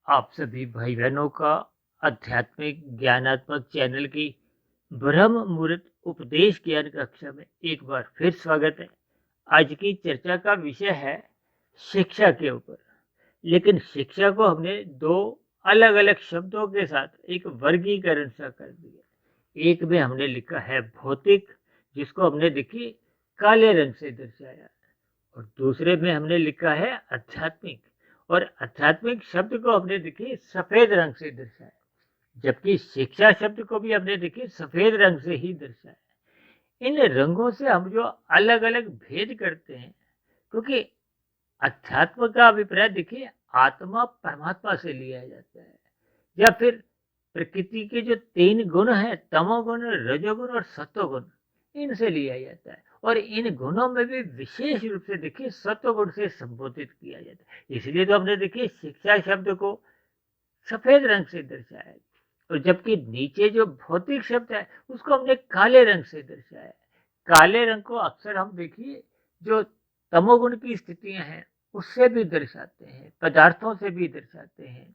आप सभी भाई बहनों का आध्यात्मिक ज्ञानात्मक चैनल की ब्रह्म मुहूर्त उपदेश ज्ञान कक्षा में एक बार फिर स्वागत है। आज की चर्चा का विषय है शिक्षा के ऊपर। लेकिन शिक्षा को हमने दो अलग अलग शब्दों के साथ एक वर्गीकरण सा कर दिया। एक में हमने लिखा है भौतिक, जिसको हमने देखिए काले रंग से दर्शाया, और दूसरे में हमने लिखा है आध्यात्मिक, और आध्यात्मिक शब्द को हमने देखिए सफेद रंग से दर्शाया, जबकि शिक्षा शब्द को भी हमने देखिए सफेद रंग से ही दर्शाया। इन रंगों से हम जो अलग अलग भेद करते हैं, क्योंकि अध्यात्म का अभिप्राय देखिए आत्मा परमात्मा से लिया जाता है, या फिर प्रकृति के जो तीन गुण हैं, तमोगुण, रजोगुण और सत्वगुण, इनसे लिया जाता है। और इन गुणों में भी विशेष रूप से देखिए सत्वगुण से संबोधित किया जाता है। इसलिए तो हमने देखिए शिक्षा शब्द को सफेद रंग से दर्शाया है, और जबकि नीचे जो भौतिक शब्द है उसको हमने काले रंग से दर्शाया है। काले रंग को अक्सर हम देखिए जो तमोगुण की स्थितियां हैं उससे भी दर्शाते हैं, पदार्थों से भी दर्शाते हैं,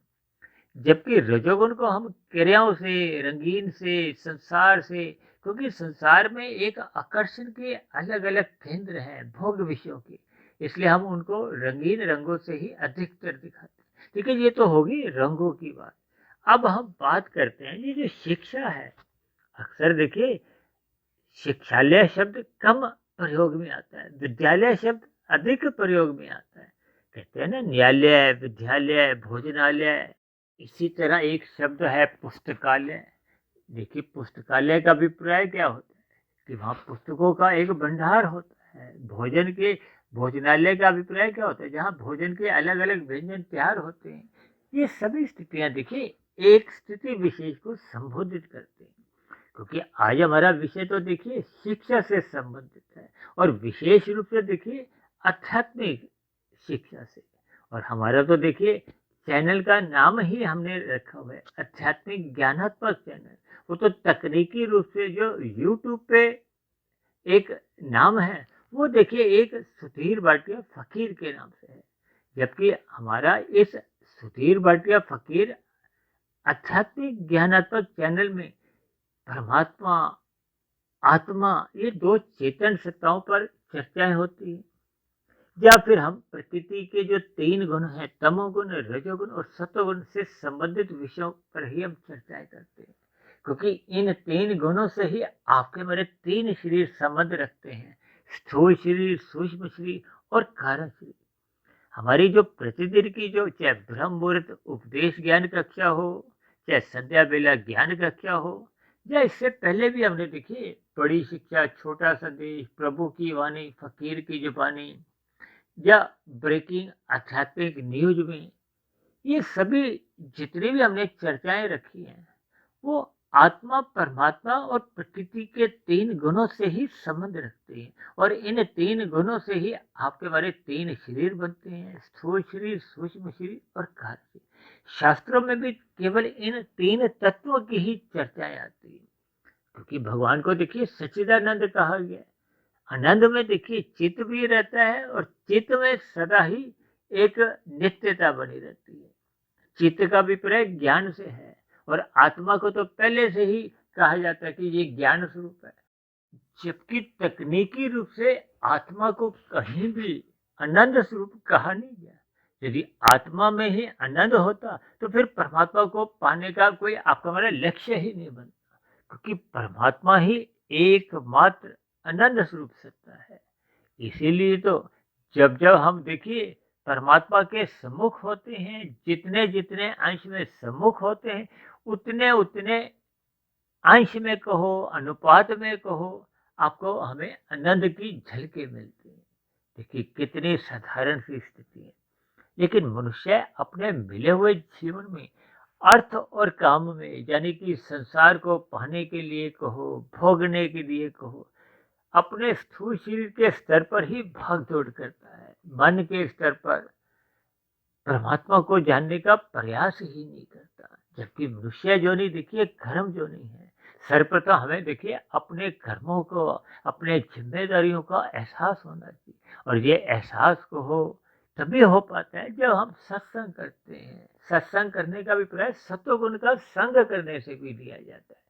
जबकि रजोगुण को हम क्रियाओं से, रंगीन से, संसार से, क्योंकि संसार में एक आकर्षण के अलग अलग केंद्र हैं भोग विषयों के, इसलिए हम उनको रंगीन रंगों से ही अधिकतर दिखाते हैं। ठीक है, ये तो होगी रंगों की बात। अब हम बात करते हैं ये जो शिक्षा है। अक्सर देखिए शिक्षालय शब्द कम प्रयोग में आता है, विद्यालय शब्द अधिक प्रयोग में आता है। कहते हैं ना, न्यायालय, विद्यालय, भोजनालय। इसी तरह एक शब्द है पुस्तकालय। देखिए पुस्तकालय का अभिप्राय क्या होता है कि वहाँ पुस्तकों का एक भंडार होता है। भोजनालय का अभिप्राय क्या होता है, जहाँ भोजन के अलग अलग व्यंजन तैयार होते हैं। ये सभी स्थितियाँ देखिए एक स्थिति विशेष को संबोधित करते हैं, क्योंकि आज हमारा विषय तो देखिए शिक्षा से संबंधित है, और विशेष रूप से देखिए आध्यात्मिक शिक्षा से। और हमारा तो देखिए चैनल का नाम ही हमने रखा हुआ है आध्यात्मिक ज्ञानात्मक चैनल। वो तो तकनीकी रूप से जो यूट्यूब पे एक नाम है, वो देखिए एक सुधीर भाटिया फकीर के नाम से है, जबकि हमारा इस सुधीर भाटिया फकीर आध्यात्मिक ज्ञानात्मक चैनल में परमात्मा, आत्मा, ये दो चेतन सत्ताओं पर चर्चाएं होती हैं, या फिर हम प्रकृति के जो तीन गुण हैं, तमोगुण, रजोगुण और सत्वगुण से संबंधित विषयों पर ही हम चर्चाएं करते हैं, क्योंकि इन तीन गुणों से ही आपके मेरे तीन शरीर संबंध रखते हैं, स्थूल शरीर, सूक्ष्म शरीर और कारण शरीर। हमारी जो प्रतिदिन की जो चाहे ब्रह्म मुहूर्त उपदेश ज्ञान कक्षा हो, चाहे संध्या बेला ज्ञान कक्षा हो, या इससे पहले भी हमने देखिए बड़ी शिक्षा, छोटा संदेश, प्रभु की वाणी, फकीर की जुबानी, या ब्रेकिंग आध्यात्मिक न्यूज में, ये सभी जितनी भी हमने चर्चाएं रखी हैं, वो आत्मा, परमात्मा और प्रकृति के तीन गुणों से ही संबंध रखते हैं, और इन तीन गुणों से ही आपके हमारे तीन शरीर बनते हैं, स्थूल शरीर, सूक्ष्म शरीर और कारण शरीर। शास्त्रों में भी केवल इन तीन तत्वों की ही चर्चाएं आती है, क्योंकि भगवान को देखिए सच्चिदानंद कहा गया है। आनंद में देखिए चित्त भी रहता है, और चित्त में सदा ही एक नित्यता बनी रहती है। चित्त का अभिप्राय ज्ञान से है, और आत्मा को तो पहले से ही कहा जाता है कि ये ज्ञान स्वरूप है, जबकि तकनीकी रूप से आत्मा को कहीं भी आनंद स्वरूप कहा नहीं गया। यदि आत्मा में ही आनंद होता तो फिर परमात्मा को पाने का कोई आपका हमारा लक्ष्य ही नहीं बनता, क्योंकि परमात्मा ही एकमात्र आनंद स्वरूप सत्ता है। इसीलिए तो जब जब हम देखिए परमात्मा के सम्मुख होते हैं, जितने जितने अंश में सम्मुख होते हैं, उतने उतने अंश में कहो, अनुपात में कहो, आपको हमें आनंद की झलकें मिलती हैं। देखिए कितनी साधारण सी स्थिति है, लेकिन मनुष्य अपने मिले हुए जीवन में अर्थ और काम में, यानी कि संसार को पाने के लिए कहो, भोगने के लिए कहो, अपने स्थूल शरीर के स्तर पर ही भाग दौड़ करता है। मन के स्तर पर परमात्मा को जानने का प्रयास ही नहीं करता, जबकि मनुष्य जो नहीं देखिए कर्म जो नहीं है। सर्वप्रथम हमें देखिए अपने कर्मों को, अपने जिम्मेदारियों का एहसास होना चाहिए, और ये एहसास को हो तभी हो पाता है जब हम सत्संग करते हैं, सत्संग करने का अभिप्राय सत्वगुण का संग करने से भी लिया जाता है।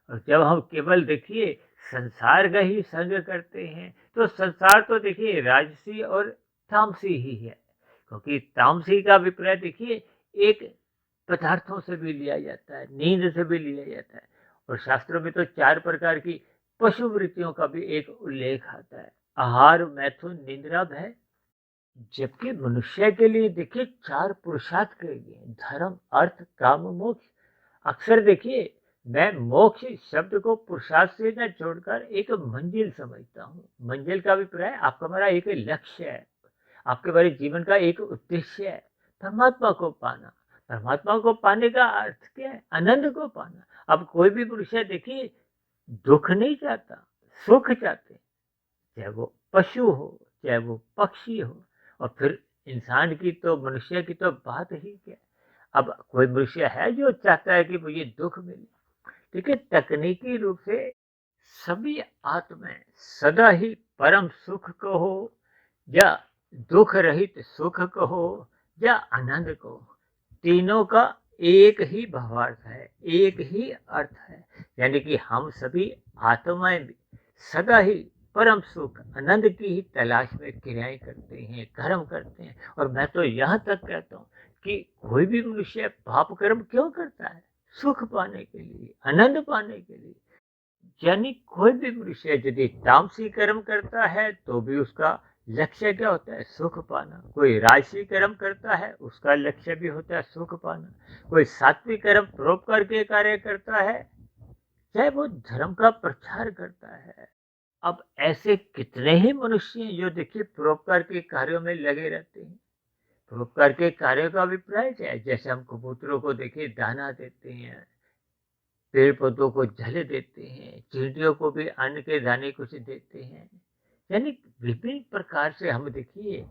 और जब हम केवल देखिए संसार का ही संग करते हैं, तो संसार तो देखिए राजसी और तामसी ही है, क्योंकि तामसी का अभिप्राय देखिए एक पदार्थों से भी लिया जाता है, नींद से भी लिया जाता है। और शास्त्रों में तो 4 प्रकार की पशु वृत्तियों का भी एक उल्लेख आता है, आहार, मैथुन, निद्रा, भय। जबकि मनुष्य के लिए देखिए 4 पुरुषार्थ कहे गए हैं, धर्म, अर्थ, काम, मोक्ष। अक्सर देखिए मैं मोक्ष शब्द को पुरुषार्थ से न छोड़कर एक मंजिल समझता हूँ। मंजिल का अभिप्राय आपका हमारा एक लक्ष्य है, आपके हमारे जीवन का एक उद्देश्य है, परमात्मा को पाना। परमात्मा को पाने का अर्थ क्या है? आनंद को पाना। अब कोई भी मनुष्य देखिए दुख नहीं चाहता, सुख चाहते हैं, चाहे वो पशु हो, चाहे वो पक्षी हो, और फिर इंसान की तो, मनुष्य की तो बात ही क्या। अब कोई मनुष्य है जो चाहता है कि मुझे दुख मिले? देखिए तकनीकी रूप से सभी आत्माएं सदा ही परम सुख कहो या दुख रहित सुख कहो या आनंद कहो, तीनों का एक ही भावार्थ है, एक ही अर्थ है। यानी कि हम सभी आत्माएं भी सदा ही परम सुख आनंद की ही तलाश में क्रियाएं करते हैं, कर्म करते हैं। और मैं तो यहाँ तक कहता हूँ कि कोई भी मनुष्य पाप कर्म क्यों करता है? सुख पाने के लिए, आनंद पाने के लिए। यानी कोई भी मनुष्य यदि तामसी कर्म करता है तो भी उसका लक्ष्य क्या होता है? सुख पाना। कोई राजसी कर्म करता है, उसका लक्ष्य भी होता है सुख पाना। कोई सात्विक कर्म परोपकार के कार्य करता है, चाहे वो धर्म का प्रचार करता है। अब ऐसे कितने ही मनुष्य हैं जो देखिए परोपकार के कार्यों में लगे रहते हैं। परोपकार के कार्य का अभिप्राय क्या है? जैसे हम कबूतरों को देखिए दाना देते हैं, पेड़ पौधों को जल देते हैं, चींटियों को भी अन्न के दाने कुछ देते हैं। यानी विभिन्न प्रकार से हम देखिए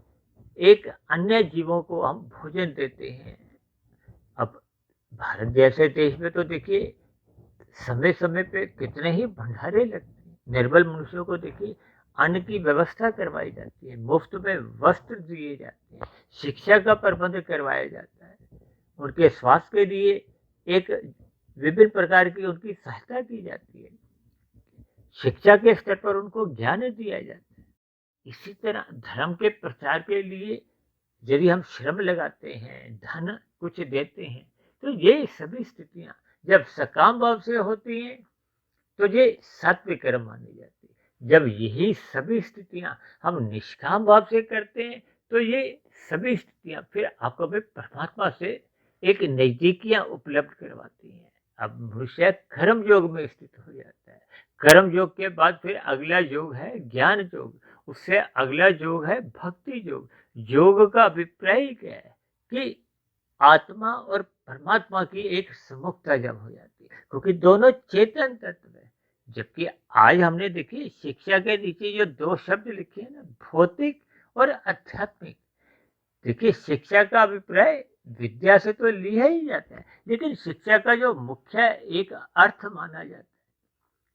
एक अन्य जीवों को हम भोजन देते हैं। अब भारत जैसे देश में तो देखिए समय समय पे कितने ही भंडारे लगते हैं। निर्बल मनुष्यों को देखिए अन्न की व्यवस्था करवाई जाती है, मुफ्त में वस्त्र दिए जाते हैं, शिक्षा का प्रबंध करवाया जाता है, उनके स्वास्थ्य के लिए एक विभिन्न प्रकार की उनकी सहायता की जाती है, शिक्षा के स्तर पर उनको ज्ञान दिया जाता है। इसी तरह धर्म के प्रचार के लिए यदि हम श्रम लगाते हैं, धन कुछ देते हैं, तो ये सभी स्थितियां जब सकाम भाव से होती हैं तो ये सात्विक कर्म मानी जाती है। जब यही सभी स्थितियां हम निष्काम भाव से करते हैं तो ये सभी स्थितियां फिर आपको भी परमात्मा से एक नजदीकियां उपलब्ध करवाती हैं। अब मनुष्य कर्म योग में स्थित हो जाता है। कर्म योग के बाद फिर अगला योग है ज्ञान योग, उससे अगला योग है भक्ति योग। योग का अभिप्राय क्या है? कि आत्मा और परमात्मा की एक समुखता जब हो जाती है, क्योंकि दोनों चेतन तत्व है। जबकि आज हमने देखिए शिक्षा के नीचे जो 2 शब्द लिखे हैं ना, भौतिक और आध्यात्मिक। देखिए शिक्षा का अभिप्राय विद्या से तो लिया ही जाता है, लेकिन शिक्षा का जो मुख्य एक अर्थ माना जाता है,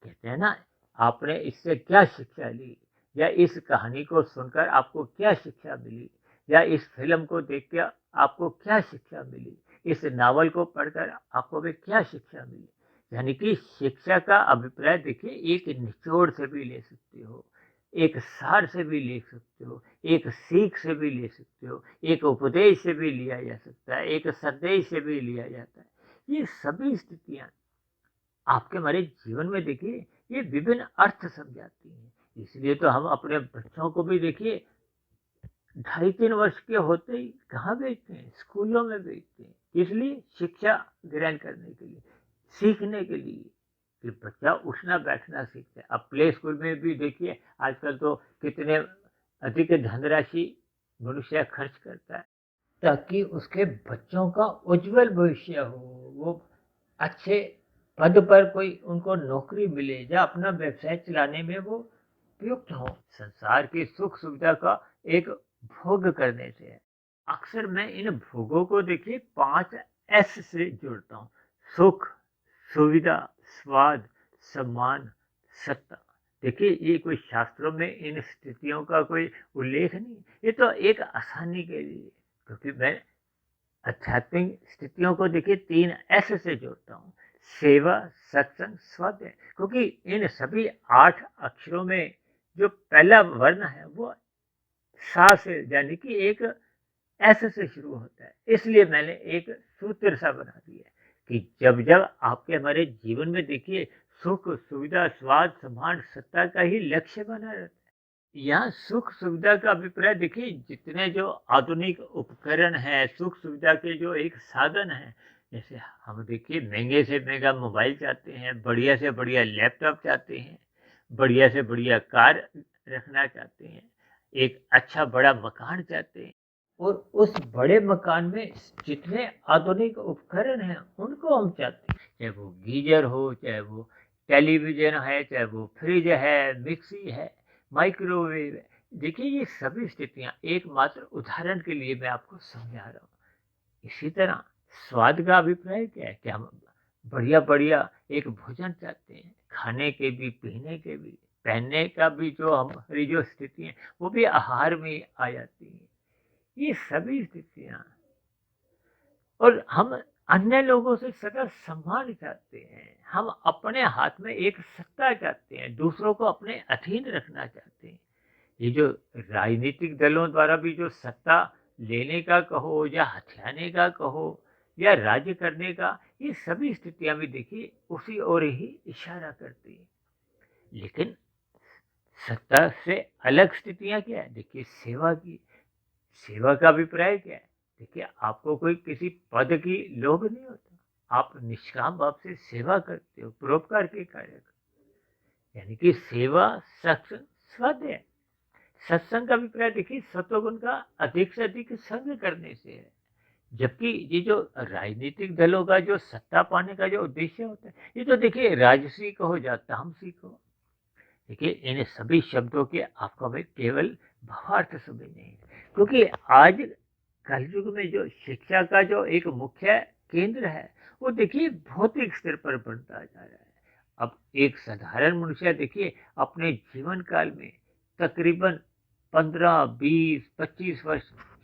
कहते हैं ना, आपने इससे क्या शिक्षा ली, या इस कहानी को सुनकर आपको क्या शिक्षा मिली, या इस फिल्म को देख के आपको क्या शिक्षा मिली, इस नावल को पढ़कर आपको भी क्या शिक्षा मिली। यानी कि शिक्षा का अभिप्राय देखिए एक निचोड़ से भी ले सकते हो, एक सार से भी ले सकते हो, एक सीख से भी ले सकते हो, एक उपदेश से भी लिया जा सकता है, एक संदेश से भी लिया जाता है। ये सभी स्थितियां आपके हमारे जीवन में देखिए ये विभिन्न अर्थ समझाती हैं। इसलिए तो हम अपने बच्चों को भी देखिए 2.5-3 वर्ष के होते ही कहाँ भेजते हैं? स्कूलों में भेजते हैं। इसलिए शिक्षा ग्रहण करने के लिए, सीखने के लिए, कि बच्चा उठना बैठना सीखता है। अब प्ले स्कूल में भी देखिए आजकल तो कितने अधिक धनराशि मनुष्य खर्च करता है ताकि उसके बच्चों का उज्जवल भविष्य हो, वो अच्छे पद पर कोई उनको नौकरी मिले या अपना व्यवसाय चलाने में वो उपयुक्त हो। संसार की सुख सुविधा का एक भोग करने से है। अक्सर मैं इन भोगों को देखिए 5 एस से जोड़ता हूँ: सुख, सुविधा, स्वाद, सम्मान, सत्ता। देखिए ये कोई शास्त्रों में इन स्थितियों का कोई उल्लेख नहीं, ये तो एक आसानी के लिए, क्योंकि मैं आध्यात्मिक स्थितियों को देखिए 3 एस से जोड़ता हूँ, सेवा, सत्संग, स्वाध्याय, क्योंकि इन सभी 8 अक्षरों में जो पहला वर्ण है वो सा से यानी कि एक एस से शुरू होता है। इसलिए मैंने एक सूत्र सा बना दिया है कि जब जब आपके हमारे जीवन में देखिए सुख, सुविधा, स्वाद, सम्मान, सत्ता का ही लक्ष्य बना रहता है। यहाँ सुख सुविधा का अभिप्राय देखिए, जितने जो आधुनिक उपकरण है, सुख सुविधा के जो एक साधन है, जैसे हम देखिए महंगे से महंगा मोबाइल चाहते हैं, बढ़िया से बढ़िया लैपटॉप चाहते हैं, बढ़िया से बढ़िया कार रखना चाहते हैं, एक अच्छा बड़ा मकान चाहते हैं, और उस बड़े मकान में जितने आधुनिक उपकरण हैं उनको हम चाहते हैं, चाहे वो गीजर हो, चाहे वो टेलीविजन है, चाहे वो फ्रिज है, मिक्सी है, माइक्रोवेव है। देखिए ये सभी स्थितियां एकमात्र उदाहरण के लिए मैं आपको समझा रहा हूँ। इसी तरह स्वाद का अभिप्राय क्या है कि हम बढ़िया बढ़िया एक भोजन चाहते हैं, खाने के भी, पीने के भी, पहनने का भी, जो हमारी जो स्थिति है वो भी आहार में आ जाती है। ये सभी स्थितियां, और हम अन्य लोगों से सदा सम्मान चाहते हैं, हम अपने हाथ में एक सत्ता चाहते हैं, दूसरों को अपने अधीन रखना चाहते हैं। ये जो राजनीतिक दलों द्वारा भी जो सत्ता लेने का कहो या हथियाने का कहो या राज्य करने का, ये सभी स्थितियां भी देखिए उसी ओर ही इशारा करती है। लेकिन सत्ता से अलग स्थितियां क्या है, देखिए सेवा की। सेवा का अभिप्राय क्या है, देखिए आपको कोई किसी पद की लोभ नहीं होता, आप निष्काम भाव से सेवा करते हो, परोपकार के कार्य करते हो, यानी कि सेवा, सत्संग, स्वाध्याय। सत्संग का अभिप्राय देखिए सत्वगुण का अधिक से अधिक संग करने से है। जबकि ये जो राजनीतिक दलों का जो सत्ता पाने का जो उद्देश्य होता है, ये तो देखिए राजसी कहो या तामसी कहो। देखिए इन सभी शब्दों के आपको हमें केवल भावार्थ समझने हैं, क्योंकि आज कलयुग में जो शिक्षा का जो एक मुख्य केंद्र है वो देखिए भौतिक स्तर पर बनता जा रहा है। अब एक साधारण मनुष्य देखिए अपने जीवन काल में तकरीबन 15, 20, 25 वर्ष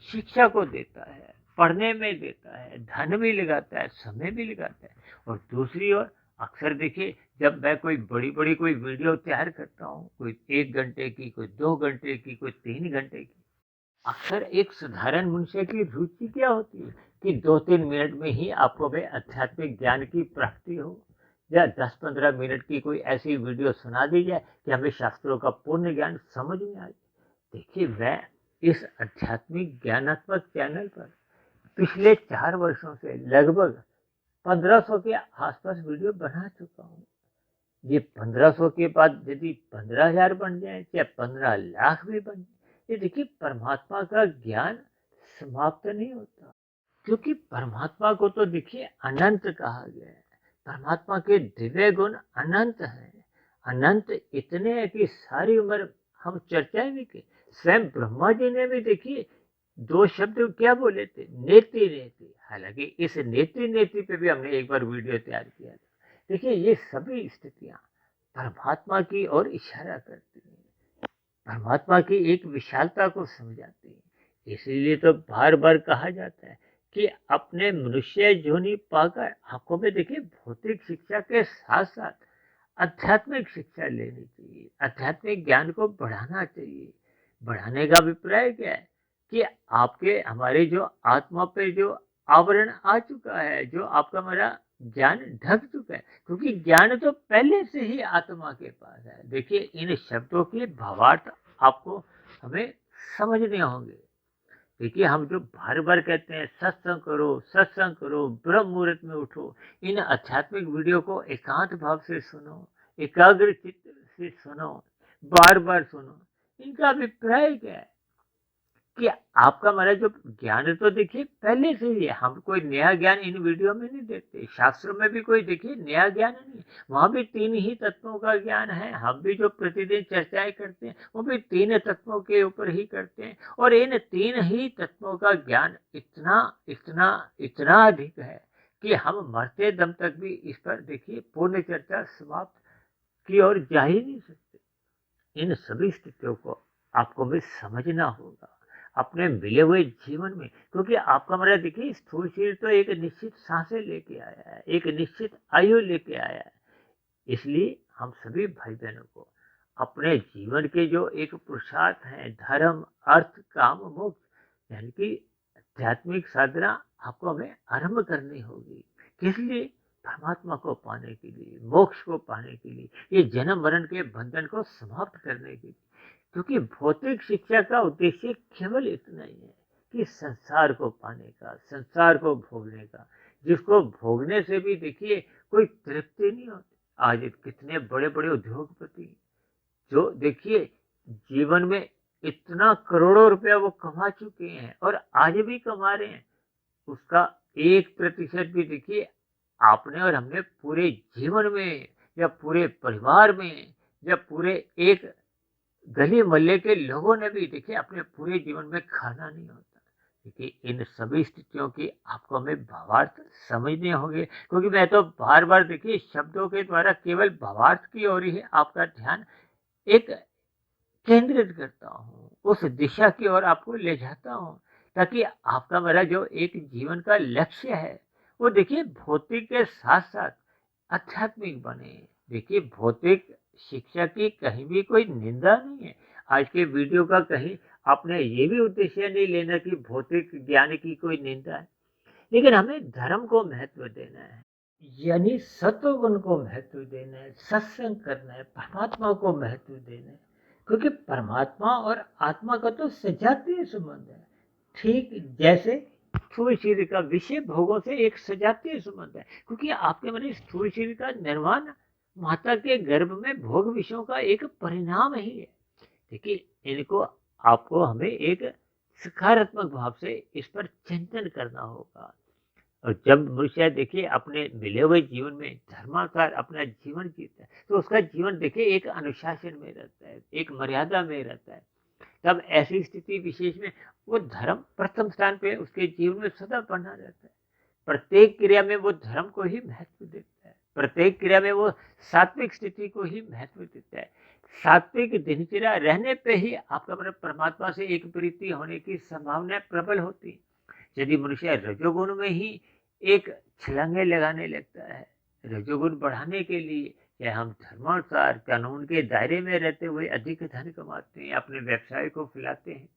शिक्षा को देता है, पढ़ने में देता है, धन भी लगाता है, समय भी लगाता है। और दूसरी ओर अक्सर देखिए जब मैं कोई बड़ी बड़ी कोई वीडियो तैयार करता हूँ, कोई 1 घंटे की, कोई 2 घंटे की, कोई 3 घंटे की, अक्सर एक साधारण मनुष्य की रुचि क्या होती है कि 2-3 मिनट में ही आपको भाई आध्यात्मिक ज्ञान की प्राप्ति हो, या 10-15 मिनट की कोई ऐसी वीडियो सुना दी जाए कि हमें शास्त्रों का पूर्ण ज्ञान समझ में आ जाए। देखिए मैं इस आध्यात्मिक ज्ञानात्मक चैनल पर पिछले 4 वर्षों से लगभग 1500 के आसपास वीडियो बना चुका हूँ। ये 1500 के बाद यदि 15,000 बन जाए, चाहे 15 लाख भी बन जाए, ये देखिए परमात्मा का ज्ञान समाप्त नहीं होता, क्योंकि परमात्मा को तो देखिए अनंत कहा गया है। परमात्मा के दिव्य गुण अनंत हैं, अनंत इतने हैं कि सारी उम्र हम चर्चाएं भी की। स्वयं ब्रह्मा जी ने भी देखिए 2 शब्द क्या बोले थे, नेति नेति। हालांकि इस नेति नेति पे भी हमने एक बार वीडियो तैयार किया था। देखिए ये सभी स्थितियां परमात्मा की ओर इशारा करती हैं, परमात्मा की एक विशालता को समझाती हैं। इसीलिए तो बार बार कहा जाता है कि अपने मनुष्य योनि पाकर आपको में देखिए भौतिक शिक्षा के साथ साथ आध्यात्मिक शिक्षा लेनी चाहिए, आध्यात्मिक ज्ञान को बढ़ाना चाहिए। बढ़ाने का अभिप्राय क्या है कि आपके हमारे जो आत्मा पे जो आवरण आ चुका है, जो आपका हमारा ज्ञान ढक चुका है, क्योंकि ज्ञान तो पहले से ही आत्मा के पास है। देखिए इन शब्दों के भावार्थ आपको हमें समझने होंगे। देखिए हम जो बार बार कहते हैं सत्संग करो, ब्रह्म मुहूर्त में उठो, इन आध्यात्मिक वीडियो को एकांत भाव से सुनो, एकाग्र चित्त से सुनो, बार बार सुनो। इनका अभिप्राय क्या है कि आपका हमारा जो ज्ञान तो देखिए पहले से ही है, हम कोई नया ज्ञान इन वीडियो में नहीं देते। शास्त्रों में भी कोई देखिए नया ज्ञान नहीं, वहां भी 3 ही तत्वों का ज्ञान है। हम भी जो प्रतिदिन चर्चाएं करते हैं वो भी 3 तत्वों के ऊपर ही करते हैं, और इन 3 ही तत्वों का ज्ञान इतना इतना इतना अधिक है कि हम मरते दम तक भी इस पर देखिए पूर्ण चर्चा समाप्त की ओर जा ही नहीं सकते। इन सभी स्थितियों को आपको भी समझना होगा, अपने मिले हुए जीवन में, क्योंकि आपका मेरा देखिए स्थूल शरीर तो एक निश्चित सांसें लेके आया है, एक निश्चित आयु लेके आया है। इसलिए हम सभी भाई बहनों को अपने जीवन के जो एक पुरुषार्थ हैं, धर्म, अर्थ, काम, मोक्ष, यानी कि आध्यात्मिक साधना आपको हमें आरंभ करनी होगी। किस लिए? परमात्मा को पाने के लिए, मोक्ष को पाने के लिए, ये जन्म मरण के बंधन को समाप्त करने के लिए। क्योंकि भौतिक शिक्षा का उद्देश्य केवल इतना ही है कि संसार को पाने का, संसार को भोगने का, जिसको भोगने से भी देखिए कोई तृप्ति नहीं होती। आज कितने बड़े बड़े उद्योगपति जो देखिए जीवन में इतना करोड़ों रुपया वो कमा चुके हैं और आज भी कमा रहे हैं, उसका 1% भी देखिए आपने और हमने पूरे जीवन में या पूरे परिवार में या पूरे एक गली मोहल्ले के लोगों ने भी देखिए अपने पूरे जीवन में खाना नहीं होता। देखिए इन सभी स्थितियों की आपको हमें भावार्थ समझने होंगे, क्योंकि मैं तो बार बार देखिए शब्दों के द्वारा केवल भावार्थ की ओर ही आपका ध्यान एक केंद्रित करता हूँ, उस दिशा की ओर आपको ले जाता हूँ, ताकि आपका मेरा जो एक जीवन का लक्ष्य है वो देखिए भौतिक के साथ साथ आध्यात्मिक बने। देखिए भौतिक शिक्षा की कहीं भी कोई निंदा नहीं है। आज के वीडियो का कहीं आपने ये भी उद्देश्य नहीं लेना कि भौतिक ज्ञान की कोई निंदा है, लेकिन हमें धर्म को महत्व देना है, यानी सत्व गुण को महत्व देना है, सत्संग करना है, परमात्मा को महत्व देना है। क्योंकि परमात्मा और आत्मा का तो सजातीय संबंध है, ठीक जैसे स्थूल शरीर का विषय भोगों से एक सजातीय संबंध है। क्योंकि आपके मेरे स्थूल शरीर का निर्माण माता के गर्भ में भोग विषयों का एक परिणाम ही है। देखिए इनको आपको हमें एक सकारात्मक भाव से इस पर चिंतन करना होगा। और जब मनुष्य देखिए अपने मिले हुए जीवन में धर्मानुसार अपना जीवन जीता है, तो उसका जीवन देखिए एक अनुशासन में रहता है, एक मर्यादा में रहता है। तब ऐसी स्थिति विशेष में वो धर्म प्रथम स्थान पे उसके जीवन में सदा बना रहता है। प्रत्येक क्रिया में वो धर्म को ही महत्व देता है, प्रत्येक क्रिया में वो सात्विक स्थिति को ही महत्व देता है। सात्विक दिनचर्या रहने पे ही आपका परमात्मा से एक प्रीति होने की संभावना प्रबल होती है। यदि मनुष्य रजोगुण में ही एक छलांगे लगाने लगता है, रजोगुण बढ़ाने के लिए, या हम धर्मानुसार कानून के दायरे में रहते हुए अधिक धन कमाते हैं, अपने व्यवसाय को फैलाते हैं,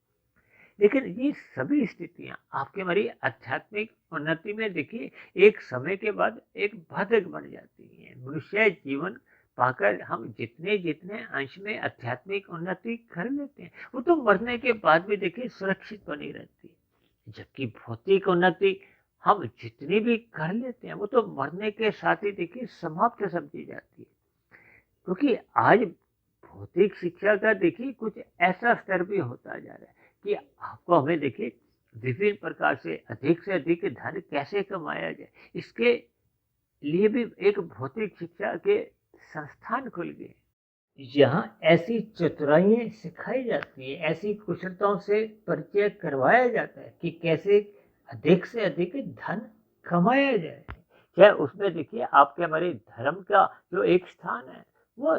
लेकिन ये सभी स्थितियां आपके हमारी आध्यात्मिक उन्नति में देखिए एक समय के बाद एक बाधक बन जाती हैं। मनुष्य जीवन पाकर हम जितने जितने अंश में आध्यात्मिक उन्नति कर लेते हैं, वो तो मरने के बाद भी देखिए सुरक्षित बनी रहती है। जबकि भौतिक उन्नति हम जितनी भी कर लेते हैं वो तो मरने के साथ ही देखिए समाप्त समझी जाती है। क्योंकि आज भौतिक शिक्षा का देखिए कुछ ऐसा स्तर भी होता जा रहा है कि आपको हमें देखिए विभिन्न प्रकार से अधिक धन कैसे कमाया जाए, इसके लिए भी एक भौतिक शिक्षा के संस्थान खुल गए। यहाँ ऐसी चतुराइयाँ सिखाई जाती है, ऐसी कुशलताओं से परिचय करवाया जाता है कि कैसे अधिक से अधिक धन कमाया जाए। चाहे उसमें देखिए आपके हमारे धर्म का जो एक स्थान है वो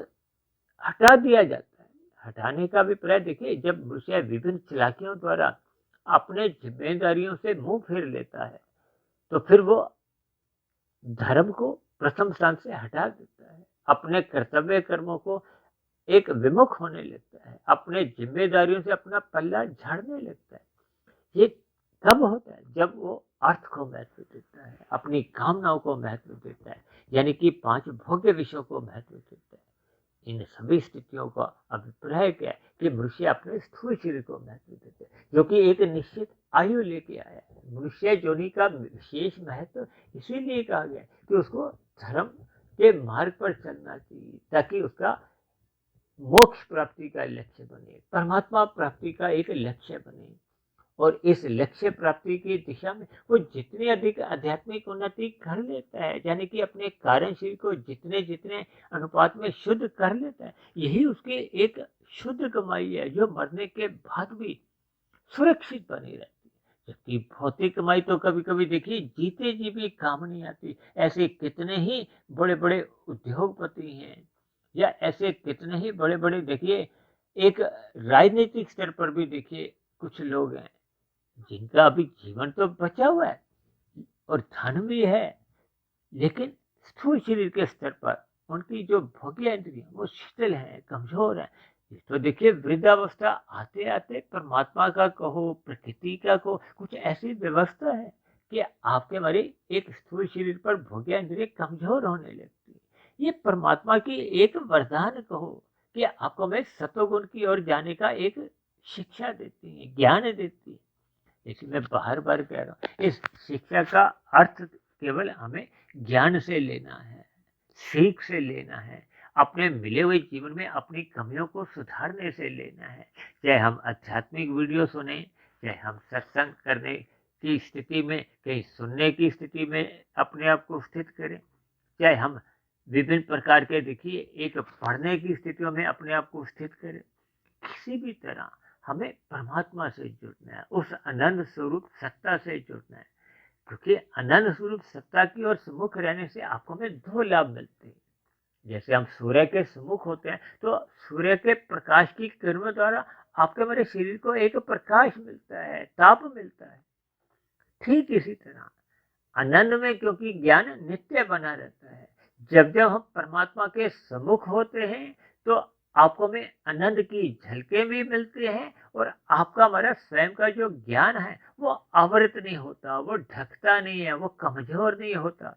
हटा दिया जाता है। हटाने का भी प्रयास देखिए जब मनुष्य विभिन्न चालाकियों द्वारा अपने जिम्मेदारियों से मुंह फेर लेता है, तो फिर वो धर्म को प्रथम स्थान से हटा देता है, अपने कर्तव्य कर्मों को एक विमुख होने लगता है, अपने जिम्मेदारियों से अपना पल्ला झाड़ने लगता है। ये कब होता है? जब वो अर्थ को महत्व देता है, अपनी कामनाओं को महत्व देता है, यानी कि 5 भोग्य विषयों को महत्व देता है। इन सभी स्थितियों का अभिप्राय क्या है कि मनुष्य अपने स्थूल शरीर को महत्व देते हैं, जो कि एक निश्चित आयु लेके आया है। मनुष्य जोनि का विशेष महत्व इसीलिए कहा गया कि उसको धर्म के मार्ग पर चलना चाहिए, ताकि उसका मोक्ष प्राप्ति का लक्ष्य बने, परमात्मा प्राप्ति का एक लक्ष्य बने। और इस लक्ष्य प्राप्ति की दिशा में वो जितनी अधिक आध्यात्मिक उन्नति कर लेता है, यानी कि अपने कारण शरीर को जितने जितने अनुपात में शुद्ध कर लेता है, यही उसके एक शुद्ध कमाई है जो मरने के बाद भी सुरक्षित बनी रहती है। जबकि भौतिक कमाई तो कभी कभी देखिए जीते जी भी काम नहीं आती। ऐसे कितने ही बड़े बड़े उद्योगपति हैं, या ऐसे कितने ही बड़े बड़े देखिए एक राजनीतिक स्तर पर भी देखिए कुछ लोग हैं जिनका अभी जीवन तो बचा हुआ है और धन भी है, लेकिन स्थूल शरीर के स्तर पर उनकी जो भोग्य इंद्रिय वो शिथिल है, कमजोर है। ये तो देखिए वृद्धावस्था आते आते परमात्मा का कहो, प्रकृति का कहो, कुछ ऐसी व्यवस्था है कि आपके हमारे एक स्थूल शरीर पर भोग्य इंद्रिय कमजोर होने लगती है। ये परमात्मा की एक वरदान कहो कि आपको मैं सतोगुण की ओर जाने का एक शिक्षा देती है, ज्ञान देती है। लेकिन मैं बार बार कह रहा हूँ, इस शिक्षा का अर्थ केवल हमें ज्ञान से लेना है, सीख से लेना है, अपने मिले हुए जीवन में अपनी कमियों को सुधारने से लेना है। चाहे हम आध्यात्मिक वीडियो सुने, चाहे हम सत्संग करने की स्थिति में, कहीं सुनने की स्थिति में अपने आप को स्थित करें, चाहे हम विभिन्न प्रकार के देखिए एक पढ़ने की स्थितियों में अपने आप को स्थित करें, किसी भी तरह हमें परमात्मा से जुड़ना है, उस अनंत स्वरूप सत्ता से जुड़ना है। क्योंकि अनंत स्वरूप सत्ता की ओर सम्मुख रहने से आपको में दो लाभ मिलते हैं। जैसे हम सूर्य के सम्मुख होते हैं तो सूर्य के प्रकाश की किरणों द्वारा आपके हमारे शरीर को एक प्रकाश मिलता है, ताप मिलता है। ठीक इसी तरह आनंद में, क्योंकि ज्ञान नित्य बना रहता है, जब जब हम परमात्मा के सम्मुख होते हैं तो आपको में आनंद की झलकें भी मिलती हैं और आपका हमारा स्वयं का जो ज्ञान है वो आवृत नहीं होता, वो ढकता नहीं है, वो कमजोर नहीं होता।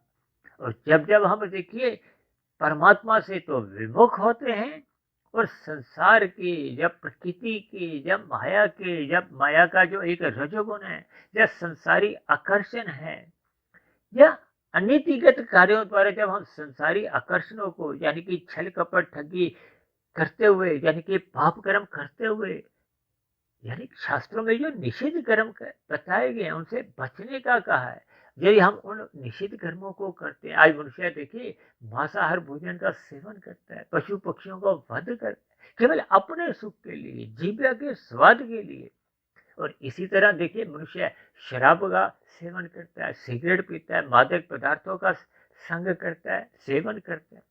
और जब जब हम देखिए परमात्मा से तो विमुख होते हैं और संसार की, जब प्रकृति की, जब माया का जो एक रजोगुण है, जब संसारी आकर्षण है, या अनीतिगत कार्यों द्वारा जब हम संसारी आकर्षणों को यानी कि छल कपट ठगी करते हुए, यानी कि पाप कर्म करते हुए, यानी शास्त्रों में जो निषिद्ध कर्म बताए गए हैं उनसे बचने का कहा है। यदि हम उन निषिद्ध कर्मों को करते हैं, आज मनुष्य देखिए मांसाहार भोजन का सेवन करता है, पशु पक्षियों को वध करता है केवल अपने सुख के लिए, जीविका के स्वाद के लिए। और इसी तरह देखिए मनुष्य शराब का सेवन करता है, सिगरेट पीता है, मादक पदार्थों का संग करता है, सेवन करता है।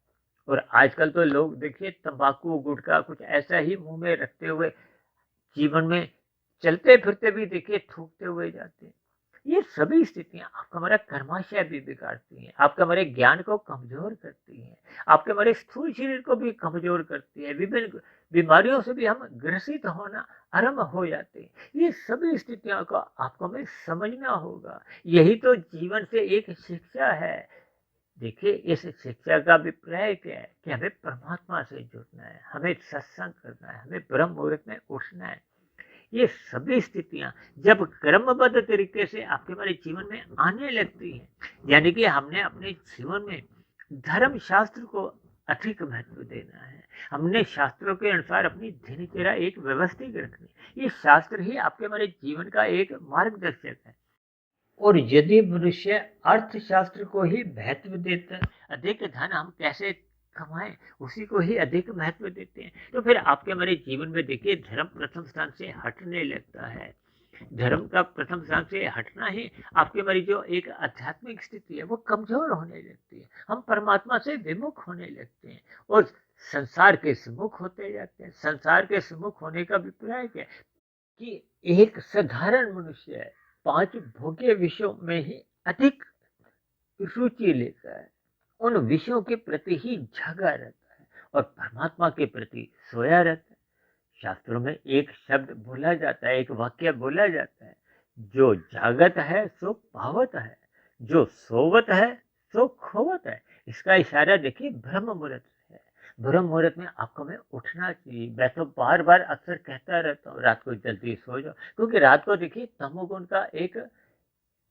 और आजकल तो लोग देखिए तंबाकू गुटखा कुछ ऐसा ही मुंह में रखते हुए जीवन में चलते फिरते भी देखिए थूकते हुए जाते हैं। ये सभी स्थितियां आपका हमारा कर्माशय भी बिगाड़ती हैं, आपके हमारे ज्ञान को कमजोर करती हैं, आपके हमारे स्थूल शरीर को भी कमजोर करती है, विभिन्न बीमारियों से भी हम ग्रसित होना आरंभ हो जाते हैं। ये सभी स्थितियों को आपको हमें समझना होगा। यही तो जीवन से एक शिक्षा है। देखिए इस शिक्षा का अभिप्राय क्या है कि हमें परमात्मा से जुड़ना है, हमें सत्संग करना है, हमें ब्रह्म मुहूर्त में उठना है। ये सभी स्थितियां जब क्रमबद्ध तरीके से आपके हमारे जीवन में आने लगती हैं, यानी कि हमने अपने जीवन में धर्म शास्त्र को अधिक महत्व देना है, हमने शास्त्रों के अनुसार अपनी दिनचर्या एक व्यवस्थित रखनी। ये शास्त्र ही आपके हमारे जीवन का एक मार्गदर्शक है। और यदि मनुष्य अर्थशास्त्र को ही महत्व देता, अधिक धन हम कैसे कमाएं उसी को ही अधिक महत्व देते हैं, तो फिर आपके हमारे जीवन में देखिए धर्म प्रथम स्थान से हटने लगता है। धर्म का प्रथम स्थान से हटना ही आपके हमारी जो एक आध्यात्मिक स्थिति है वो कमजोर होने लगती है, हम परमात्मा से विमुख होने लगते हैं और संसार के सम्मुख होते जाते हैं। संसार के सम्मुख होने का अभिप्राय क्या है कि एक साधारण मनुष्य है, 5 भोग्य विषयों में ही अधिक रुचि लेता है, उन विषयों के प्रति ही जागा रहता है और परमात्मा के प्रति सोया रहता है। शास्त्रों में एक शब्द बोला जाता है, एक वाक्य बोला जाता है, जो जागत है सो पावत है, जो सोवत है सो खोवत है। इसका इशारा देखिए ब्रह्म मुहूर्त है। ब्रह्म मुहूर्त में आपको में उठना चाहिए। मैं तो बार बार अक्सर कहता रहता हूँ रात को जल्दी सो जाओ, क्योंकि रात को देखिए तमोगुण का एक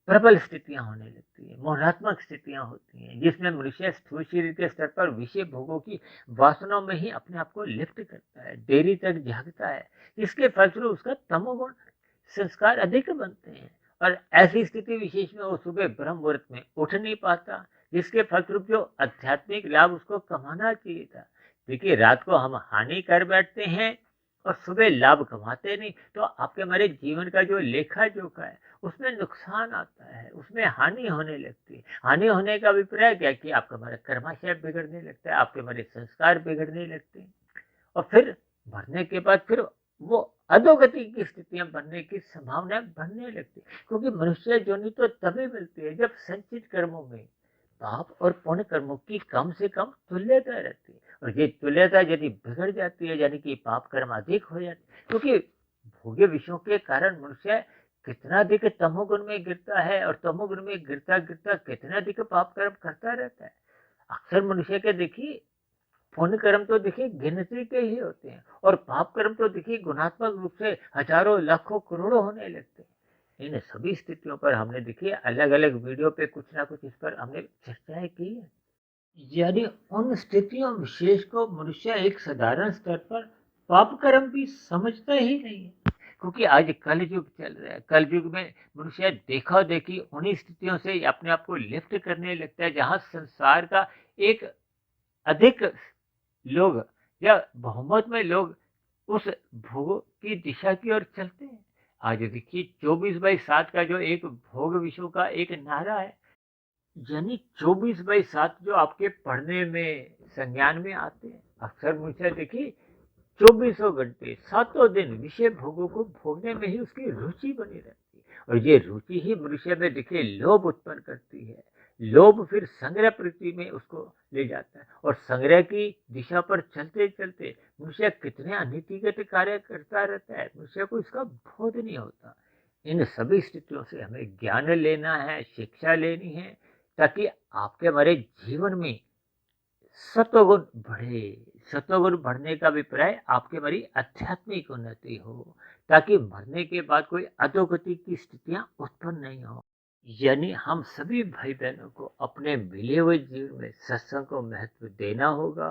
प्रबल स्थितियां होने लगती है, मोहात्मक स्थितियां होती हैं, जिसमें मनुष्य स्थूल शरीर के स्तर पर विषय भोगों की वासनाओं में ही अपने आप को लिप्त करता है, देरी तक जागता है। इसके फलस्वरूप उसका तमोगुण संस्कार अधिक बनते हैं और ऐसी स्थिति विशेष में वो सुबह ब्रह्म मुहूर्त में उठ नहीं पाता, जिसके फलस्वरूप जो आध्यात्मिक लाभ उसको कमाना चाहिए था, देखिए रात को हम हानि कर बैठते हैं और सुबह लाभ कमाते नहीं, तो आपके हमारे जीवन का जो लेखा जोखा है उसमें नुकसान आता है, उसमें हानि होने लगती है। हानि होने का अभिप्राय क्या कि आपका हमारा कर्माशय बिगड़ने लगता है, आपके हमारे संस्कार बिगड़ने लगते हैं और फिर मरने के बाद फिर वो अधोगति की स्थितियां बनने की संभावनाएं बढ़ने लगती है, क्योंकि मनुष्य योनि तो तभी मिलती है जब संचित कर्मों में पाप और पुण्य कर्मों की कम से कम तुल्यता रहती है। और ये तुल्यता यदि बिगड़ जाती है, यानी कि पाप कर्म अधिक हो जाते हैं, क्योंकि भोग्य विषयों के कारण मनुष्य कितना अधिक तमोगुण में गिरता है, और तमोगुण में गिरता गिरता कितना अधिक पाप कर्म करता रहता है। अक्सर मनुष्य के देखिए पुण्य कर्म तो देखिए गिनती के ही होते हैं, और पाप कर्म तो देखिए गुणात्मक रूप से हजारों लाखों करोड़ों होने लगते हैं। इन सभी स्थितियों पर हमने देखिए अलग अलग वीडियो पे कुछ ना कुछ इस पर हमने चर्चाएं की है। यानी उन स्थितियों विशेष को मनुष्य एक साधारण स्तर पर पाप कर्म भी समझता ही नहीं है, क्योंकि आज कल युग चल रहा है। कल युग में मनुष्य देखा देखी उन्हीं स्थितियों से अपने आप को लिफ्ट करने लगता है, जहां संसार का एक अधिक लोग या बहुमत में लोग उस भोग की दिशा की ओर चलते हैं। आज देखिए 24/7 का जो एक भोग विश्व का एक नारा है, यानी 24/7 जो आपके पढ़ने में संज्ञान में आते हैं। अक्सर मुझे देखिए चौबीसों घंटे सातों दिन विषय भोगों को भोगने में ही उसकी रुचि बनी रहती है, और ये रुचि ही मनुष्य में देखिए लोभ उत्पन्न करती है। लोभ फिर संग्रह प्रवृत्ति में उसको ले जाता है, और संग्रह की दिशा पर चलते चलते मनुष्य कितने अनीतिगत कार्य करता रहता है, मनुष्य को इसका बोध नहीं होता। इन सभी स्थितियों से हमें ज्ञान लेना है, शिक्षा लेनी है, ताकि आपके हमारे जीवन में सत्वगुण बढ़े। सत्वगुण बढ़ने का अभिप्राय आपके हमारी आध्यात्मिक उन्नति हो, ताकि मरने के बाद कोई अधोगति की स्थितियां उत्पन्न नहीं हो। यानी हम सभी भाई बहनों को अपने मिले हुए जीवन में सत्संग को महत्व देना होगा,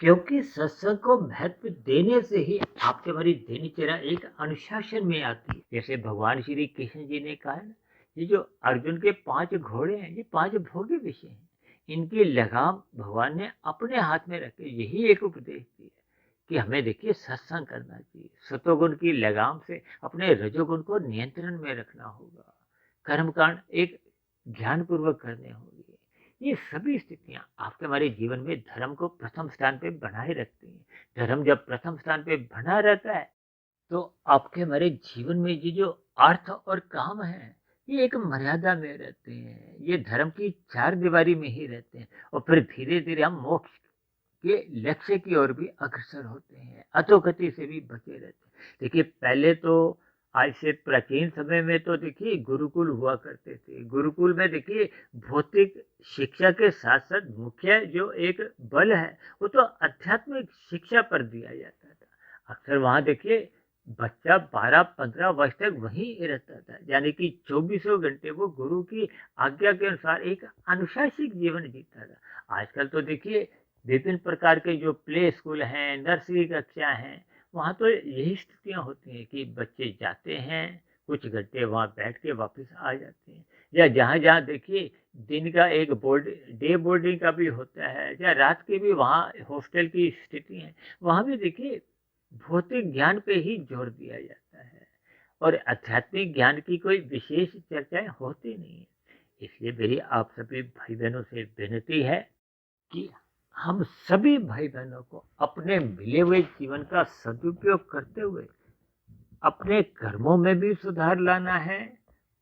क्योंकि सत्संग को महत्व देने से ही आपके हमारी दिनचर्या एक अनुशासन में आती है। जैसे भगवान श्री कृष्ण जी ने कहा है ना, ये जो अर्जुन के 5 घोड़े हैं, ये 5 भोग्य विषय हैं। इनकी लगाम भगवान ने अपने हाथ में रखे, यही एक उपदेश दिया कि हमें देखिए सत्संग करना चाहिए। सतोगुण की लगाम से अपने रजोगुण को नियंत्रण में रखना होगा। कर्मकांड एक ध्यान पूर्वक करने होंगे। ये सभी स्थितियां आपके हमारे जीवन में धर्म को प्रथम स्थान पे बनाए रखती हैं। धर्म जब प्रथम स्थान पे बना रहता है, तो आपके हमारे जीवन में ये जो अर्थ और काम है, ये एक मर्यादा में रहते हैं। ये धर्म की चार दीवारी में ही रहते हैं, और फिर धीरे धीरे हम मोक्ष के लक्ष्य की ओर भी अग्रसर होते हैं, अधोगति से भी बचे रहते हैं। देखिए पहले तो आज से प्राचीन समय में तो देखिए गुरुकुल हुआ करते थे। गुरुकुल में देखिए भौतिक शिक्षा के साथ साथ मुख्य जो एक बल है, वो तो आध्यात्मिक शिक्षा पर दिया जाता था। अक्सर वहाँ देखिए बच्चा 12-15 वर्ष तक वहीं रहता था, यानी कि चौबीसों घंटे वो गुरु की आज्ञा के अनुसार एक अनुशासित जीवन जीता था। आजकल तो देखिए विभिन्न प्रकार के जो प्ले स्कूल हैं, नर्सरी कक्षा हैं, वहाँ तो यही स्थितियाँ होती हैं कि बच्चे जाते हैं, कुछ घंटे वहाँ बैठ के वापस आ जाते हैं। या जहाँ जहाँ देखिए दिन का एक डे बोर्डिंग का भी होता है, या रात के भी वहाँ हॉस्टल की स्थिति है, वहाँ भी देखिए भौतिक ज्ञान पे ही जोर दिया जाता है, और आध्यात्मिक ज्ञान की कोई विशेष चर्चाएं होती नहीं है। इसलिए मेरी आप सभी भाई बहनों से विनती है कि हम सभी भाई बहनों को अपने मिले हुए जीवन का सदुपयोग करते हुए अपने कर्मों में भी सुधार लाना है,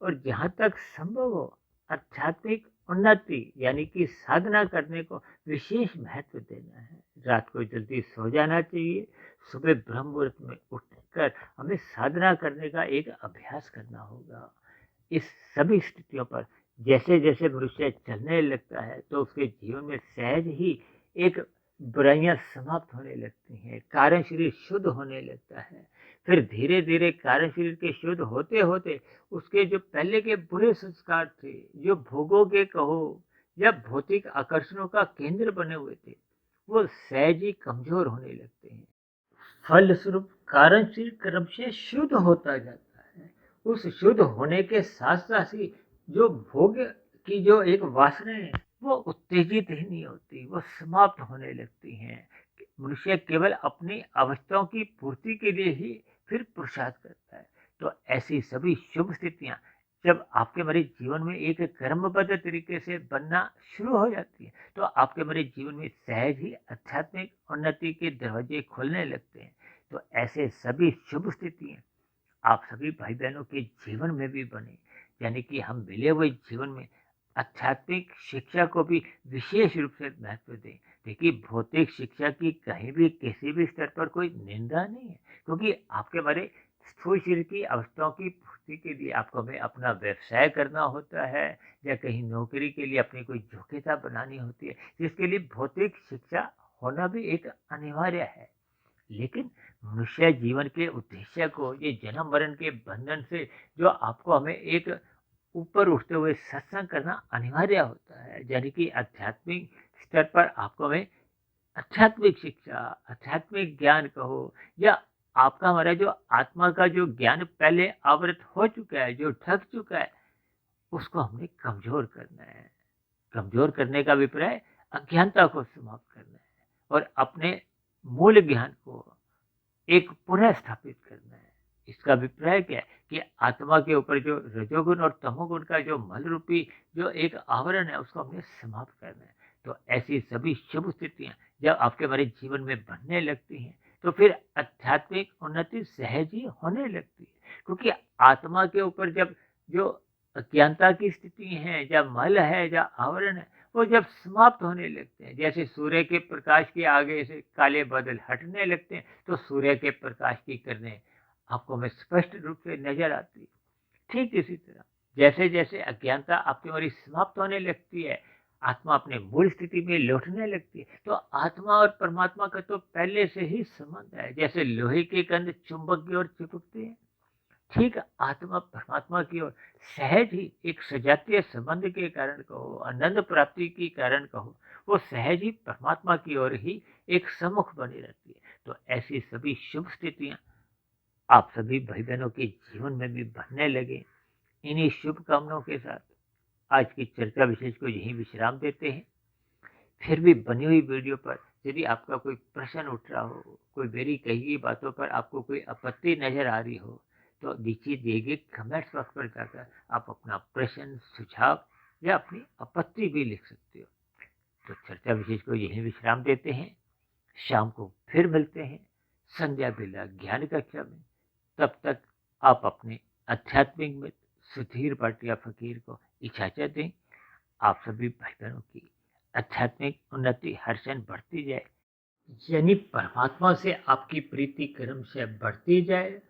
और जहाँ तक संभव हो आध्यात्मिक उन्नति यानी कि साधना करने को विशेष महत्व देना है। रात को जल्दी सो जाना चाहिए, सुबह ब्रह्म मुहूर्त में उठकर हमें साधना करने का एक अभ्यास करना होगा। इस सभी स्थितियों पर जैसे जैसे मनुष्य चलने लगता है, तो उसके जीवन में सहज ही एक बुराइयां समाप्त होने लगती हैं, कारण शरीर शुद्ध होने लगता है। फिर धीरे धीरे कारण शरीर के शुद्ध होते होते उसके जो पहले के बुरे संस्कार थे, जो भोगों के कहो या भौतिक आकर्षणों का केंद्र बने हुए थे, वो सहज ही कमजोर होने लगते हैं। फलस्वरूप कारण शरीर क्रम से शुद्ध होता जाता है। उस शुद्ध होने के साथ साथ ही जो भोग की जो एक वासना है, वो उत्तेजित ही नहीं होती, वो समाप्त होने लगती हैं। मनुष्य केवल अपनी अवस्थाओं की पूर्ति के लिए ही फिर पुरुषार्थ करता है। तो ऐसी सभी शुभ स्थितियां जब आपके हमारे जीवन में एक कर्मबद्ध तरीके से बनना शुरू हो जाती है, तो आपके हमारे जीवन में सहज ही आध्यात्मिक उन्नति के दरवाजे खुलने लगते हैं। तो ऐसे सभी शुभ स्थितियाँ आप सभी भाई बहनों के जीवन में भी बने, यानी कि हम मिले हुए जीवन में आध्यात्मिक शिक्षा को भी विशेष रूप से महत्व दें। देखिए, भौतिक शिक्षा की कहीं भी किसी भी स्तर पर कोई निंदा नहीं है, क्योंकि आपके हमारे स्थूल शरीर की अवस्थाओं की पूर्ति के लिए आपको हमें अपना व्यवसाय करना होता है, या कहीं नौकरी के लिए अपनी कोई योग्यता बनानी होती है, जिसके लिए भौतिक शिक्षा होना भी एक अनिवार्य है। लेकिन मनुष्य जीवन के उद्देश्य को ये जन्म मरण के बंधन से जो आपको हमें एक ऊपर उठते हुए सत्संग करना अनिवार्य होता है, यानी कि आध्यात्मिक स्तर पर आपको हमें आध्यात्मिक शिक्षा, आध्यात्मिक ज्ञान कहो, या आपका हमारा जो आत्मा का जो ज्ञान पहले आवृत हो चुका है, जो ढक चुका है, उसको हमने कमजोर करना है। कमजोर करने का अभिप्राय अज्ञानता को समाप्त करना है और अपने मूल ज्ञान को एक पुनः स्थापित करना है। इसका अभिप्राय क्या है कि आत्मा के ऊपर जो रजोगुण और तमोगुण का जो मल रूपी जो एक आवरण है, उसको हमने समाप्त करना है। तो ऐसी सभी शुभ स्थितियां जब आपके हमारे जीवन में बनने लगती हैं, तो फिर आध्यात्मिक उन्नति सहज ही होने लगती है, क्योंकि आत्मा के ऊपर जब जो अज्ञानता की स्थिति है, जब मल है, जब आवरण है, वो जब समाप्त होने लगते हैं, जैसे सूर्य के प्रकाश के आगे से काले बादल हटने लगते हैं, तो सूर्य के प्रकाश की किरणें आपको हमें स्पष्ट रूप से नजर आती है। ठीक इसी तरह जैसे जैसे अज्ञानता आपकी हमारी समाप्त होने लगती है, आत्मा अपने मूल स्थिति में लौटने लगती है, तो आत्मा और परमात्मा का तो पहले से ही संबंध है। जैसे लोहे के कंद चुंबक की ओर चिपकते हैं, ठीक आत्मा परमात्मा की ओर सहज ही एक सजातीय संबंध के कारण कहो, आनंद प्राप्ति के कारण कहो, वो सहज ही परमात्मा की ओर ही एक सम्मुख बनी रहती है। तो ऐसी सभी शुभ स्थितियां आप सभी भाई बहनों के जीवन में भी बनने लगे। इन्हीं शुभकामनाओं के साथ आज की चर्चा विशेष को यहीं विश्राम देते हैं। फिर भी बनी हुई वीडियो पर यदि आपका कोई प्रश्न उठ रहा हो, कोई मेरी कही गई बातों पर आपको कोई आपत्ति नजर आ रही हो, तो नीचे दिए गए कमेंट्स बॉक्स पर जाकर आप अपना प्रश्न, सुझाव या अपनी आपत्ति भी लिख सकते हो। तो चर्चा विशेष को यहीं विश्राम देते हैं। शाम को फिर मिलते हैं संध्या बेला ज्ञान कक्षा में। तब तक आप अपने आध्यात्मिक मित्र सुधीर भाटिया फकीर को इजाजत दें। आप सभी भाई बहनों की आध्यात्मिक उन्नति हर क्षण बढ़ती जाए, यानी परमात्मा से आपकी प्रीति क्रमशः बढ़ती जाए।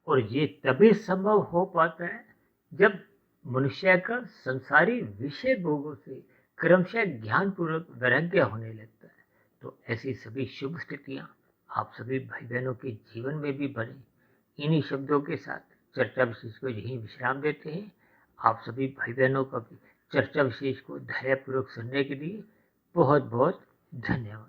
और ये तभी संभव हो पाता है जब मनुष्य का संसारी विषय भोगों से क्रमशः ज्ञान पूर्वक वैराग्य होने लगता है। तो ऐसी सभी शुभ स्थितियां आप सभी भाई बहनों के जीवन में भी बने। इन्हीं शब्दों के साथ चर्चा विशेष को यहीं विश्राम देते हैं। आप सभी भाई बहनों का भी चर्चा विशेष को धैर्यपूर्वक सुनने के लिए बहुत बहुत धन्यवाद।